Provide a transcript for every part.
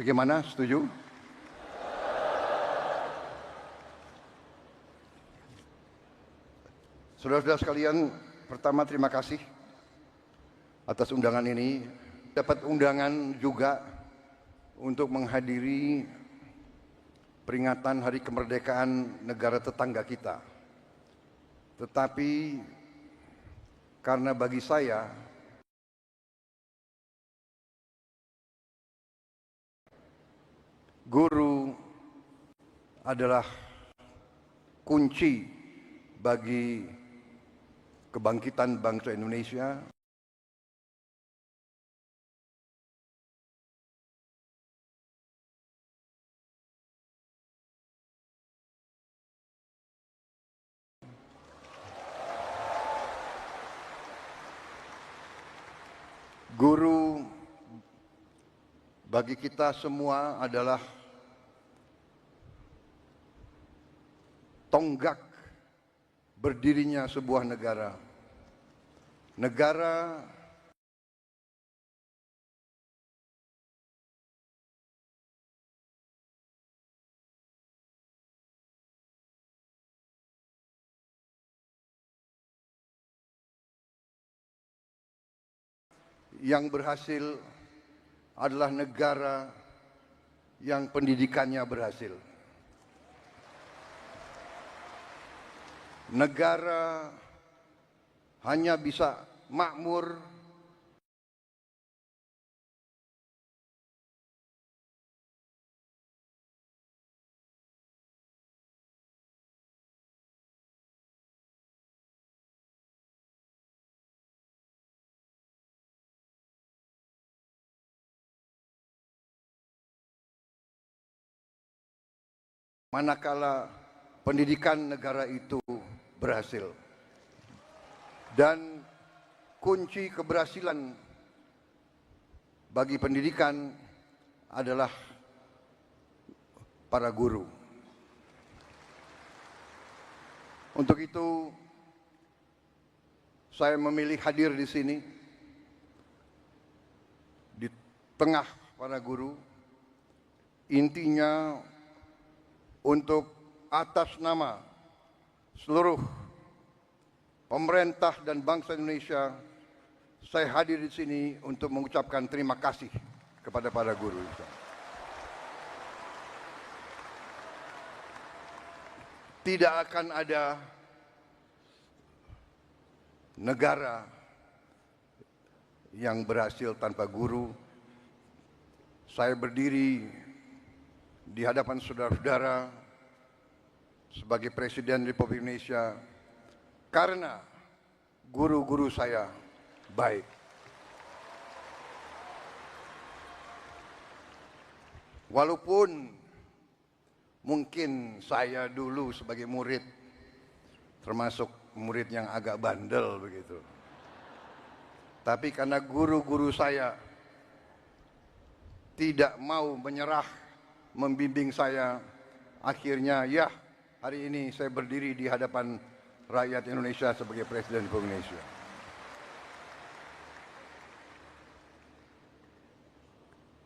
Bagaimana? Setuju? Saudara-saudara sekalian, pertama terima kasih atas undangan ini. Dapat undangan juga untuk menghadiri peringatan Hari Kemerdekaan negara tetangga kita. Tetapi karena bagi saya guru adalah kunci bagi kebangkitan bangsa Indonesia. Guru bagi kita semua adalah tonggak berdirinya sebuah negara. Negara yang berhasil adalah negara yang pendidikannya berhasil. Negara hanya bisa makmur manakala pendidikan negara itu berhasil. Dan kunci keberhasilan bagi pendidikan adalah para guru. Untuk itu saya memilih hadir di sini di tengah para guru. Intinya untuk atas nama seluruh pemerintah dan bangsa Indonesia, saya hadir di sini untuk mengucapkan terima kasih kepada para guru. Tidak akan ada negara yang berhasil tanpa guru. Saya berdiri di hadapan saudara-saudara sebagai Presiden Republik Indonesia karena guru-guru saya baik. Walaupun mungkin saya dulu sebagai murid termasuk murid yang agak bandel begitu. Tapi karena guru-guru saya tidak mau menyerah membimbing saya, akhirnya ya hari ini saya berdiri di hadapan rakyat Indonesia sebagai Presiden Republik Indonesia.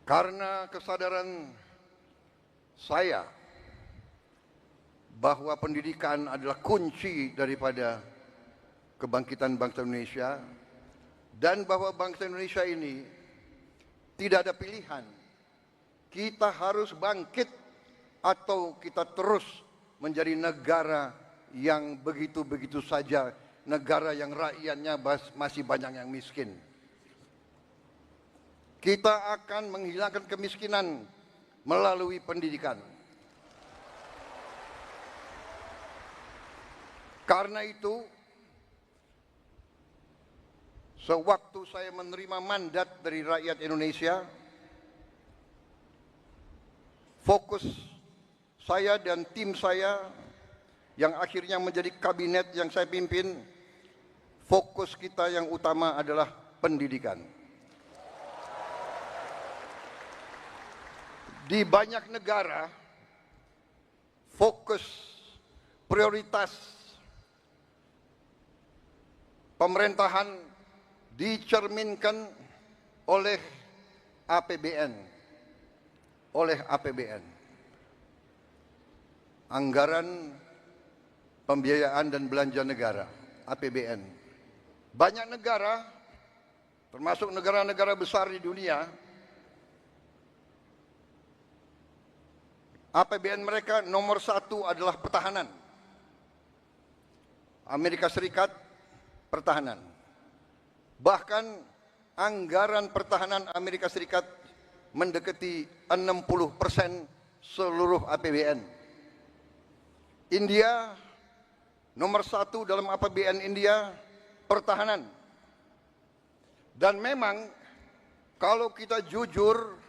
Karena kesadaran saya bahwa pendidikan adalah kunci daripada kebangkitan bangsa Indonesia dan bahwa bangsa Indonesia ini tidak ada pilihan. Kita harus bangkit atau kita terus menjadi negara yang begitu-begitu saja, negara yang rakyatnya masih banyak yang miskin. Kita akan menghilangkan kemiskinan melalui pendidikan. Karena itu, sewaktu saya menerima mandat dari rakyat Indonesia, fokus saya dan tim saya yang akhirnya menjadi kabinet yang saya pimpin, fokus kita yang utama adalah pendidikan. Di banyak negara, fokus prioritas pemerintahan dicerminkan oleh APBN. oleh APBN. Anggaran Pembiayaan dan Belanja Negara, APBN. Banyak negara, termasuk negara-negara besar di dunia, APBN mereka nomor 1 adalah pertahanan. Amerika Serikat, pertahanan. Bahkan anggaran pertahanan Amerika Serikat mendekati 60% seluruh APBN. India, nomor 1 dalam APBN India, pertahanan. Dan memang kalau kita jujur,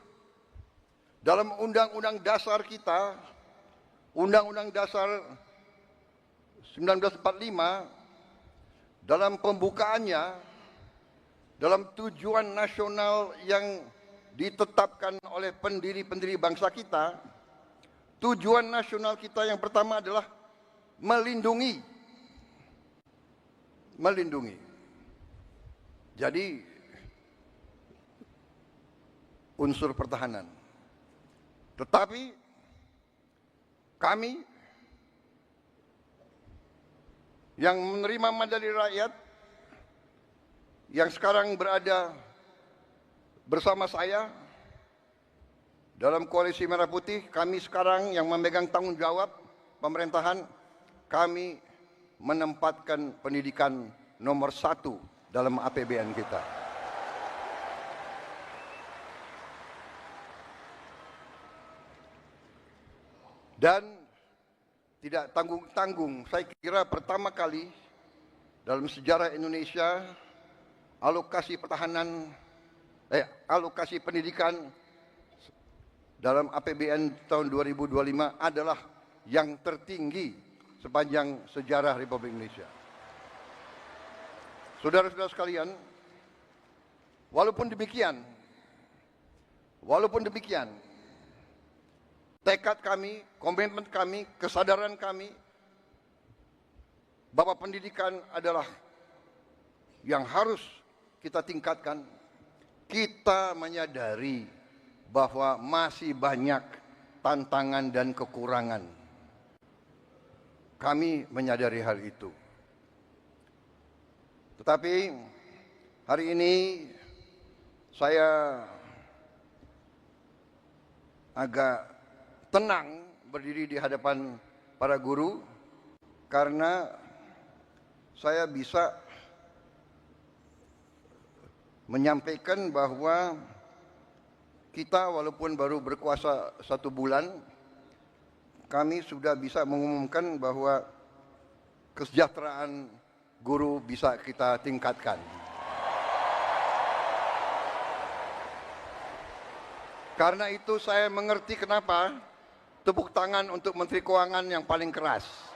dalam undang-undang dasar kita, Undang-Undang Dasar 1945, dalam pembukaannya, dalam tujuan nasional yang ditetapkan oleh pendiri-pendiri bangsa kita, tujuan nasional kita yang pertama adalah melindungi. Jadi unsur pertahanan. Tetapi kami yang menerima mandat dari rakyat, yang sekarang berada bersama saya dalam Koalisi Merah Putih, kami sekarang yang memegang tanggung jawab pemerintahan, kami menempatkan pendidikan nomor 1 dalam APBN kita. Dan tidak tanggung-tanggung, saya kira pertama kali dalam sejarah Indonesia alokasi pendidikan dalam APBN tahun 2025 adalah yang tertinggi sepanjang sejarah Republik Indonesia. Saudara-saudara sekalian, walaupun demikian, tekad kami, komitmen kami, kesadaran kami bahwa pendidikan adalah yang harus kita tingkatkan. Kita menyadari bahwa masih banyak tantangan dan kekurangan. Kami menyadari hal itu. Tetapi hari ini saya agak tenang berdiri di hadapan para guru karena saya bisa menyampaikan bahwa kita walaupun baru berkuasa 1 bulan, kami sudah bisa mengumumkan bahwa kesejahteraan guru bisa kita tingkatkan. Karena itu saya mengerti kenapa tepuk tangan untuk Menteri Keuangan yang paling keras.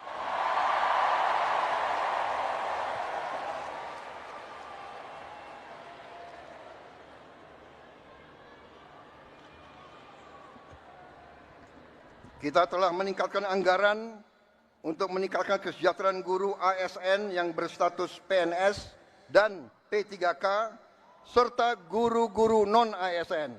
Kita telah meningkatkan anggaran untuk meningkatkan kesejahteraan guru ASN yang berstatus PNS dan P3K serta guru-guru non-ASN.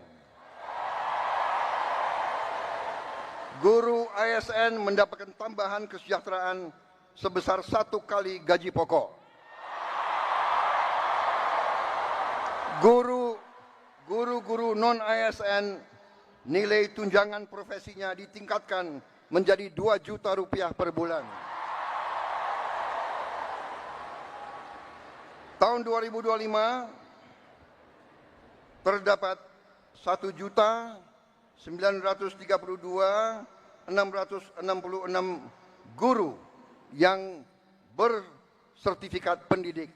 Guru ASN mendapatkan tambahan kesejahteraan sebesar 1 kali gaji pokok. Guru-guru non-ASN nilai tunjangan profesinya ditingkatkan menjadi 2 juta rupiah per bulan. Tahun 2025 terdapat 1.932.666 guru yang bersertifikat pendidik,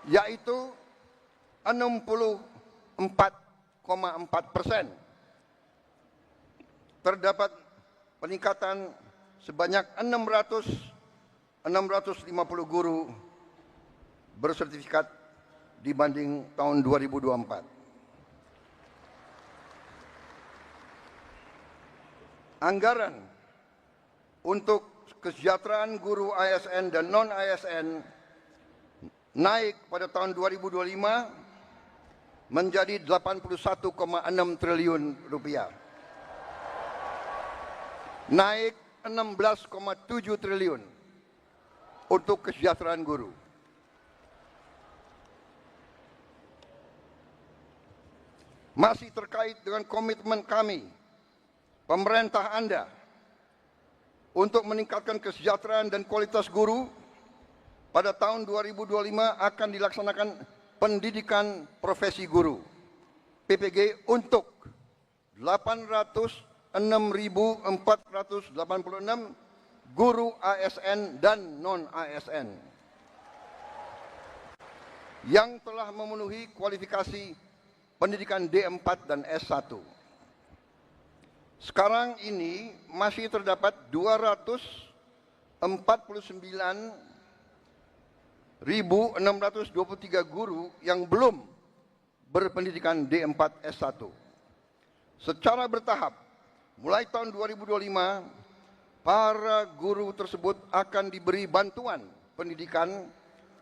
yaitu 64,4%. Terdapat peningkatan sebanyak 650 guru bersertifikat dibanding tahun 2024. Anggaran untuk kesejahteraan guru ASN dan non-ASN naik pada tahun 2025 menjadi 81,6 triliun rupiah. Naik 16,7 triliun untuk kesejahteraan guru. Masih terkait dengan komitmen kami, pemerintah Anda, untuk meningkatkan kesejahteraan dan kualitas guru, pada tahun 2025 akan dilaksanakan pendidikan profesi guru PPG untuk 806.486 guru ASN dan non-ASN yang telah memenuhi kualifikasi pendidikan D4 dan S1. Sekarang ini masih terdapat 249.623 guru yang belum berpendidikan D4 S1. Secara bertahap, mulai tahun 2025, para guru tersebut akan diberi bantuan pendidikan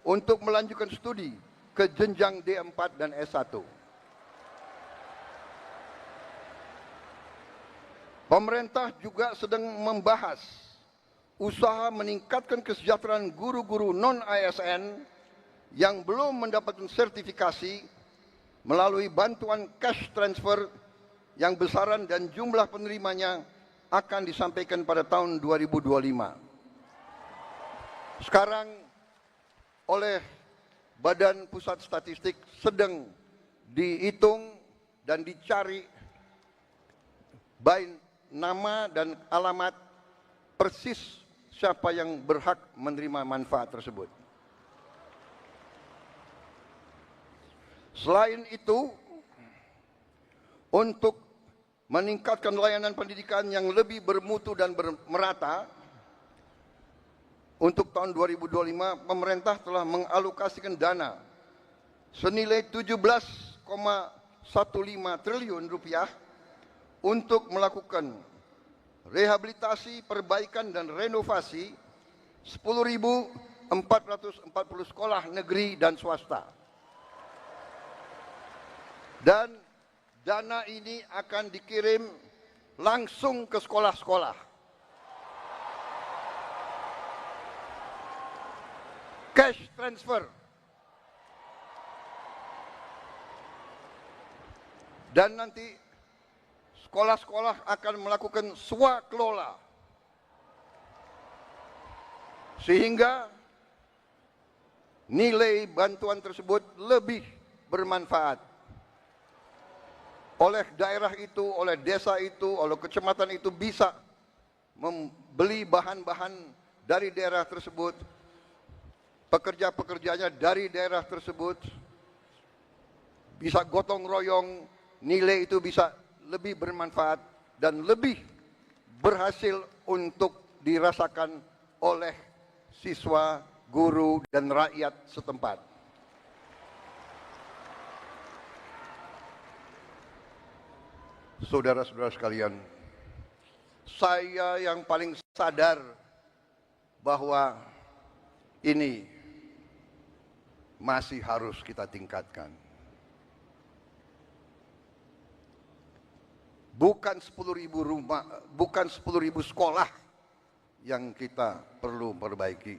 untuk melanjutkan studi ke jenjang D4 dan S1. Pemerintah juga sedang membahas usaha meningkatkan kesejahteraan guru-guru non-ASN yang belum mendapatkan sertifikasi melalui bantuan cash transfer yang besaran dan jumlah penerimanya akan disampaikan pada tahun 2025. Sekarang oleh Badan Pusat Statistik sedang dihitung dan dicari baik nama dan alamat persis siapa yang berhak menerima manfaat tersebut. Selain itu, untuk meningkatkan layanan pendidikan yang lebih bermutu dan merata, untuk tahun 2025 pemerintah telah mengalokasikan dana senilai 17,15 triliun rupiah untuk melakukan rehabilitasi, perbaikan dan renovasi 10.440 sekolah negeri dan swasta. Dan dana ini akan dikirim langsung ke sekolah-sekolah. Cash transfer. Dan nanti sekolah-sekolah akan melakukan swakelola sehingga nilai bantuan tersebut lebih bermanfaat oleh daerah itu, oleh desa itu, oleh kecamatan itu bisa membeli bahan-bahan dari daerah tersebut, pekerja-pekerjanya dari daerah tersebut, bisa gotong royong, nilai itu bisa lebih bermanfaat dan lebih berhasil untuk dirasakan oleh siswa, guru, dan rakyat setempat. Saudara-saudara sekalian, saya yang paling sadar bahwa ini masih harus kita tingkatkan. Bukan 10.000 rumah, bukan 10.000 sekolah yang kita perlu perbaiki.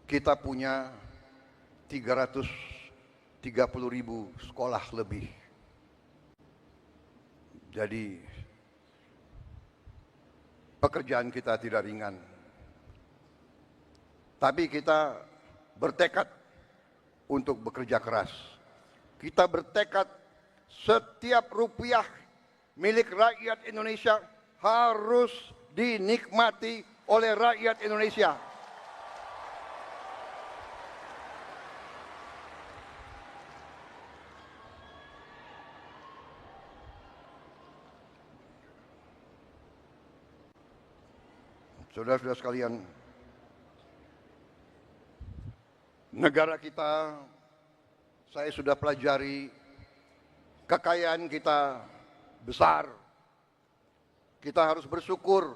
Kita punya 330.000 sekolah lebih. Jadi pekerjaan kita tidak ringan. Tapi kita bertekad untuk bekerja keras. Kita bertekad setiap rupiah milik rakyat Indonesia harus dinikmati oleh rakyat Indonesia. Saudara-saudara sekalian, negara kita, saya sudah pelajari, kekayaan kita besar. Kita harus bersyukur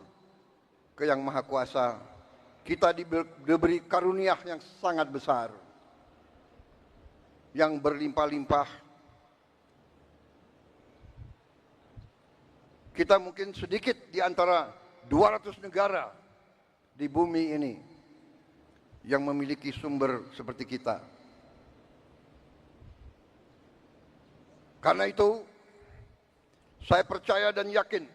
ke Yang Maha Kuasa. Kita diberi karunia yang sangat besar. yang berlimpah-limpah. Kita mungkin sedikit di antara 200 negara di bumi ini yang memiliki sumber seperti kita. Karena itu, saya percaya dan yakin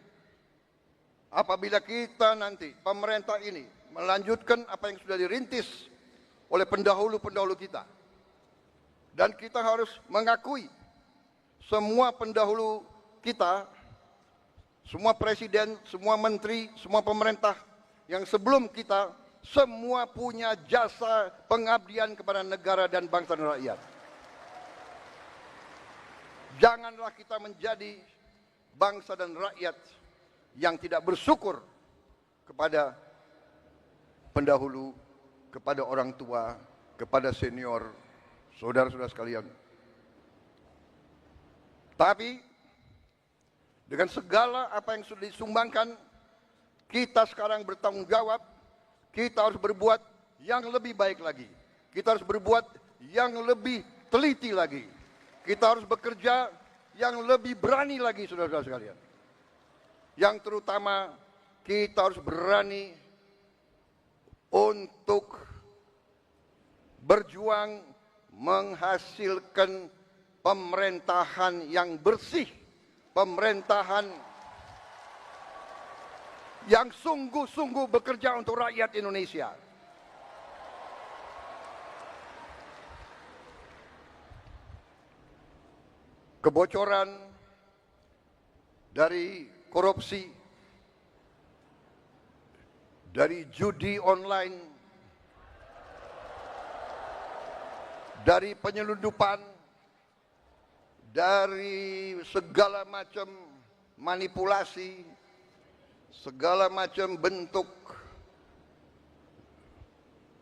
apabila kita nanti, pemerintah ini melanjutkan apa yang sudah dirintis oleh pendahulu-pendahulu kita. Dan kita harus mengakui semua pendahulu kita, semua presiden, semua menteri, semua pemerintah yang sebelum kita, semua punya jasa pengabdian kepada negara dan bangsa dan rakyat. Janganlah kita menjadi bangsa dan rakyat yang tidak bersyukur kepada pendahulu, kepada orang tua, kepada senior, saudara-saudara sekalian. Tapi dengan segala apa yang sudah disumbangkan, kita sekarang bertanggung jawab. Kita harus berbuat yang lebih baik lagi. Kita harus berbuat yang lebih teliti lagi. Kita harus bekerja yang lebih berani lagi, saudara-saudara sekalian. Yang terutama kita harus berani untuk berjuang menghasilkan pemerintahan yang bersih, pemerintahan yang sungguh-sungguh bekerja untuk rakyat Indonesia. Kebocoran dari korupsi, dari judi online, dari penyelundupan, dari segala macam manipulasi, segala macam bentuk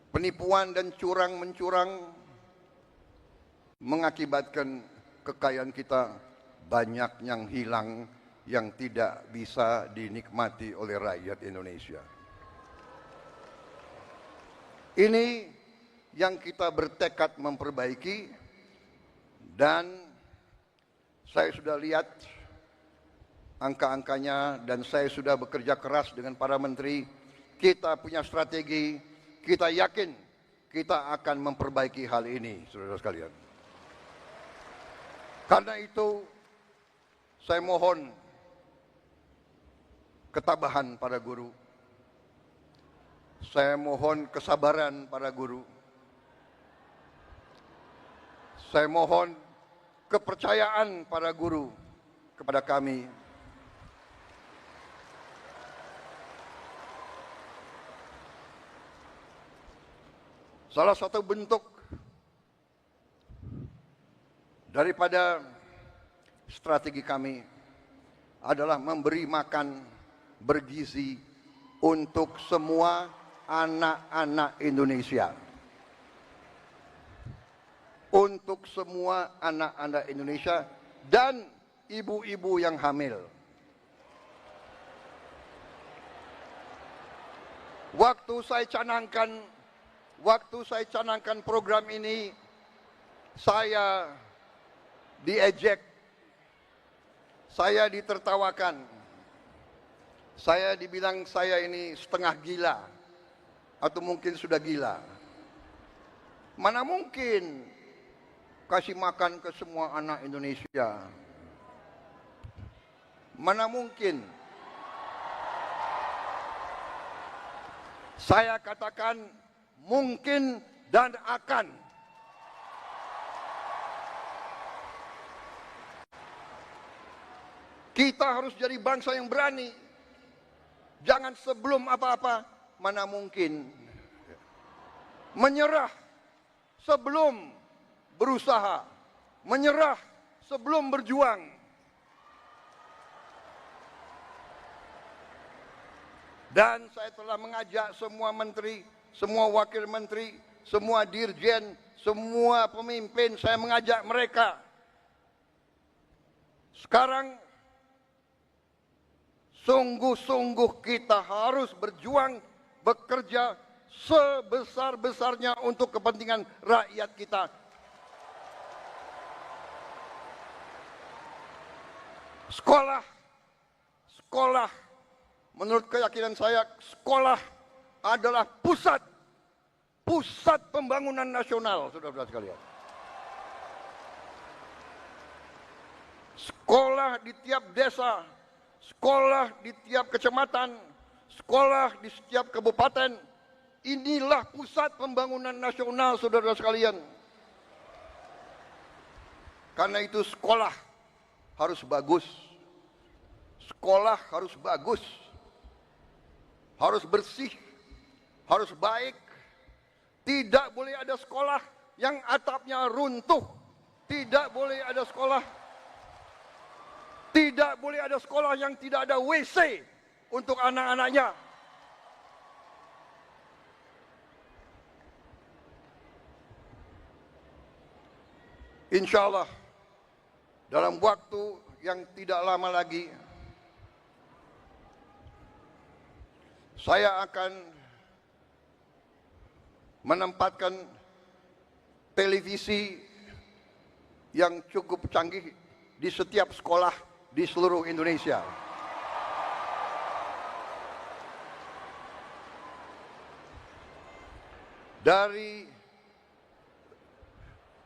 penipuan dan curang-mencurang mengakibatkan kekayaan kita banyak yang hilang, yang tidak bisa dinikmati oleh rakyat Indonesia. Ini yang kita bertekad memperbaiki, dan saya sudah lihat angka-angkanya dan saya sudah bekerja keras dengan para menteri. Kita punya strategi, kita yakin kita akan memperbaiki hal ini, saudara sekalian. Karena itu saya mohon ketabahan para guru. Saya mohon kesabaran para guru. Saya mohon kepercayaan para guru kepada kami. Salah satu bentuk daripada strategi kami adalah memberi makan bergizi untuk semua anak-anak Indonesia. Untuk semua anak-anak Indonesia dan ibu-ibu yang hamil. Waktu saya canangkan program ini, saya diejek, saya ditertawakan, saya dibilang saya ini setengah gila, atau mungkin sudah gila. Mana mungkin kasih makan ke semua anak Indonesia? Mana mungkin? Saya katakan mungkin dan akan. Kita harus jadi bangsa yang berani. Jangan sebelum apa-apa, mana mungkin. Menyerah sebelum berusaha. Menyerah sebelum berjuang. Dan saya telah mengajak semua menteri, semua wakil menteri, semua dirjen, semua pemimpin, saya mengajak mereka. Sekarang sungguh-sungguh kita harus berjuang, bekerja sebesar-besarnya untuk kepentingan rakyat kita. Sekolah, sekolah, menurut keyakinan saya, sekolah adalah pusat pembangunan nasional, saudara-saudara sekalian. Sekolah di tiap desa, sekolah di tiap kecamatan, sekolah di setiap kabupaten, inilah pusat pembangunan nasional, saudara-saudara sekalian. Karena itu sekolah harus bagus, sekolah harus bagus, harus bersih, harus baik. Tidak boleh ada sekolah yang atapnya runtuh, tidak boleh ada sekolah, tidak boleh ada sekolah yang tidak ada WC untuk anak-anaknya. Insya Allah dalam waktu yang tidak lama lagi saya akan menempatkan televisi yang cukup canggih di setiap sekolah di seluruh Indonesia. Dari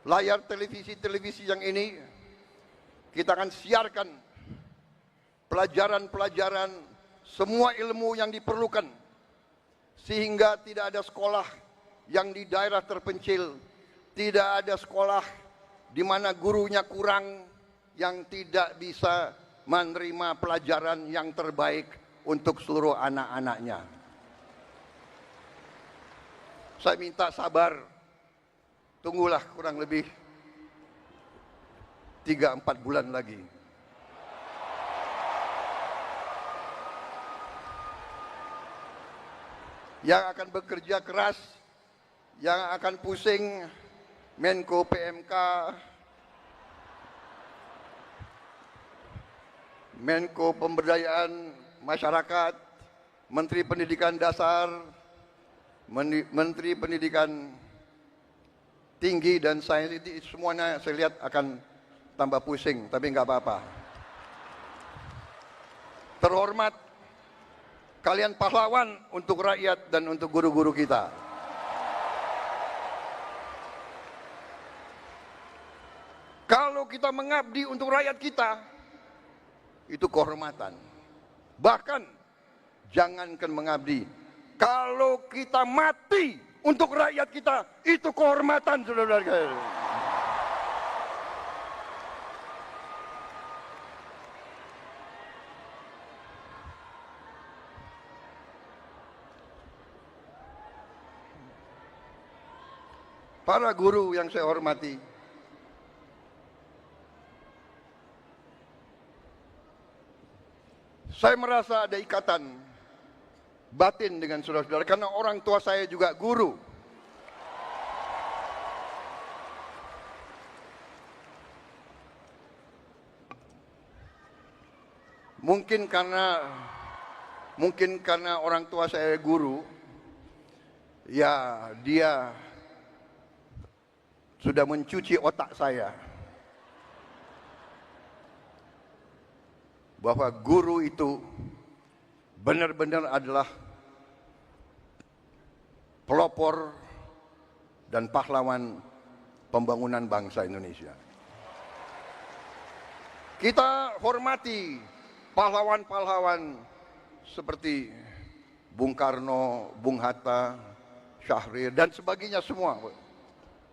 layar televisi yang ini kita akan siarkan pelajaran-pelajaran, semua ilmu yang diperlukan, sehingga tidak ada sekolah yang di daerah terpencil, tidak ada sekolah di mana gurunya kurang, yang tidak bisa menerima pelajaran yang terbaik untuk seluruh anak-anaknya. Saya minta sabar, tunggulah kurang lebih 3-4 bulan lagi. Yang akan bekerja keras, yang akan pusing Menko PMK, Menko Pemberdayaan Masyarakat, Menteri Pendidikan Dasar, Menteri Pendidikan Tinggi dan Sains, itu semuanya saya lihat akan tambah pusing, tapi nggak apa-apa. Terhormat, kalian pahlawan untuk rakyat dan untuk guru-guru kita. Kalau kita mengabdi untuk rakyat kita, itu kehormatan. Bahkan, jangankan mengabdi, kalau kita mati untuk rakyat kita, itu kehormatan, saudara-saudara. Para guru yang saya hormati, saya merasa ada ikatan batin dengan saudara-saudara karena orang tua saya juga guru. Mungkin karena orang tua saya guru, ya dia sudah mencuci otak saya bahwa guru itu benar-benar adalah pelopor dan pahlawan pembangunan bangsa Indonesia. Kita hormati pahlawan-pahlawan seperti Bung Karno, Bung Hatta, Syahrir dan sebagainya semua.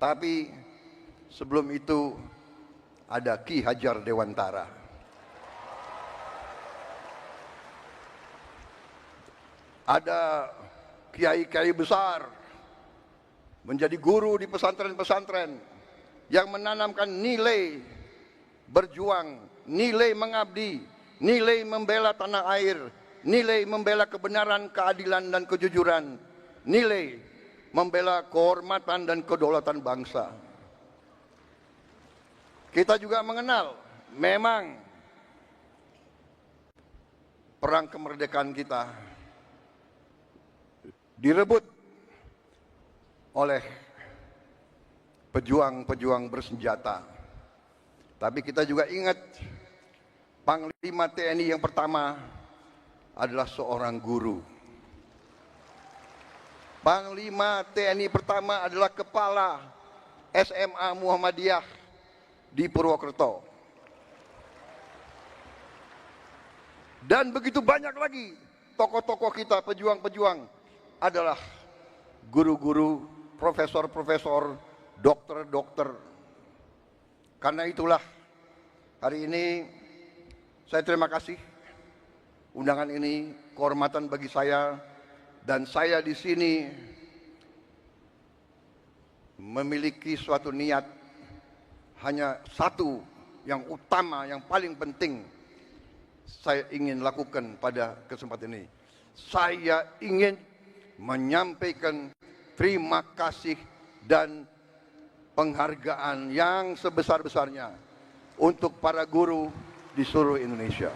Tapi sebelum itu ada Ki Hajar Dewantara. Ada kiai-kiai besar menjadi guru di pesantren-pesantren yang menanamkan nilai berjuang, nilai mengabdi, nilai membela tanah air, nilai membela kebenaran, keadilan dan kejujuran, nilai membela kehormatan dan kedaulatan bangsa. Kita juga mengenal memang perang kemerdekaan kita direbut oleh pejuang-pejuang bersenjata. Tapi kita juga ingat Panglima TNI yang pertama adalah seorang guru. Panglima TNI pertama adalah kepala SMA Muhammadiyah di Purwokerto. Dan begitu banyak lagi tokoh-tokoh kita, pejuang-pejuang adalah guru-guru, profesor-profesor, dokter-dokter. Karena itulah hari ini saya terima kasih undangan ini, kehormatan bagi saya, dan saya di sini memiliki suatu niat hanya satu yang utama, yang paling penting saya ingin lakukan pada kesempatan ini. Saya ingin menyampaikan terima kasih dan penghargaan yang sebesar-besarnya untuk para guru di seluruh Indonesia.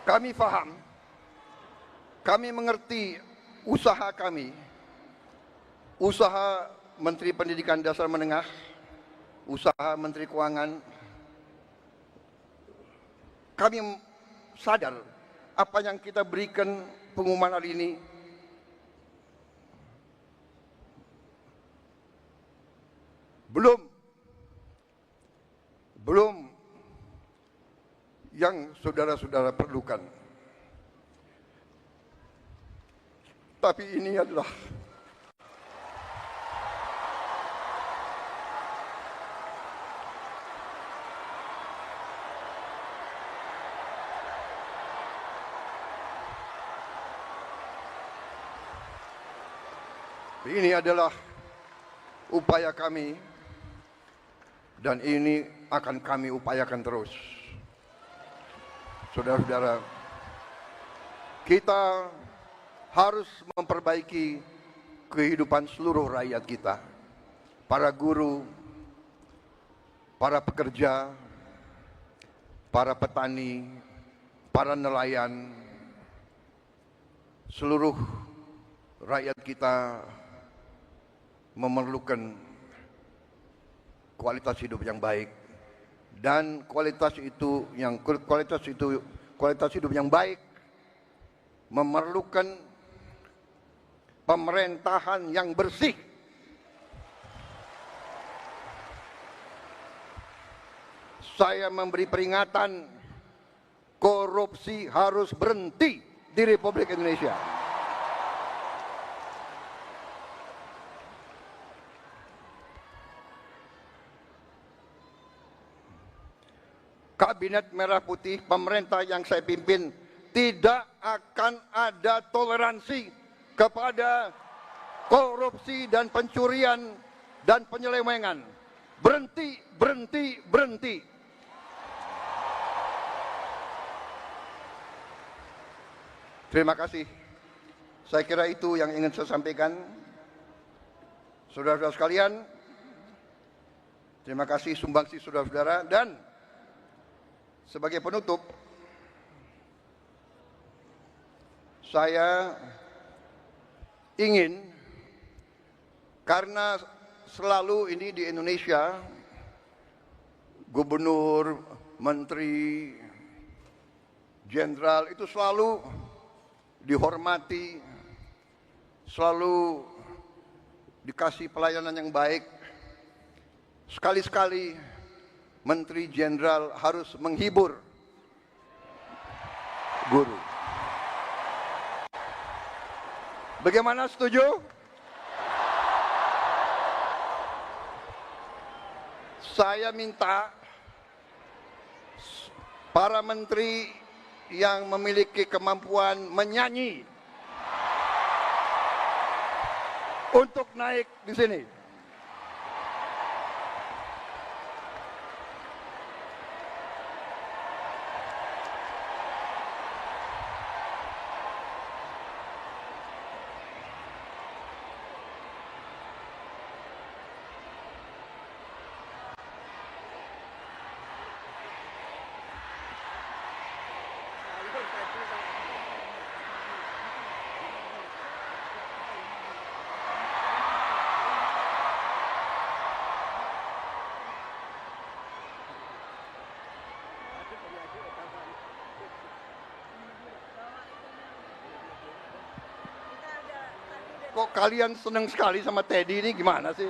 Kami paham, kami mengerti usaha kami, usaha Menteri Pendidikan Dasar Menengah, usaha Menteri Keuangan. Kami sadar apa yang kita berikan pengumuman hari ini belum yang saudara-saudara perlukan. Tapi ini adalah upaya kami, dan ini akan kami upayakan terus. Saudara-saudara, kita harus memperbaiki kehidupan seluruh rakyat kita. Para guru, para pekerja, para petani, para nelayan, seluruh rakyat kita memerlukan kualitas hidup yang baik. Dan kualitas hidup yang baik memerlukan pemerintahan yang bersih. Saya memberi peringatan, korupsi harus berhenti di Republik Indonesia. Kabinet Merah Putih, pemerintah yang saya pimpin, tidak akan ada toleransi kepada korupsi dan pencurian dan penyelewengan. Berhenti, berhenti, berhenti. Terima kasih. Saya kira itu yang ingin saya sampaikan. Saudara-saudara sekalian, terima kasih sumbangsi saudara-saudara. Dan sebagai penutup, saya ingin, karena selalu ini di Indonesia, gubernur, menteri, jenderal itu selalu dihormati, selalu dikasih pelayanan yang baik. Sekali-sekali menteri jenderal harus menghibur guru. Bagaimana, setuju? Saya minta para menteri yang memiliki kemampuan menyanyi untuk naik di sini. Kok kalian senang sekali sama Teddy ini gimana sih?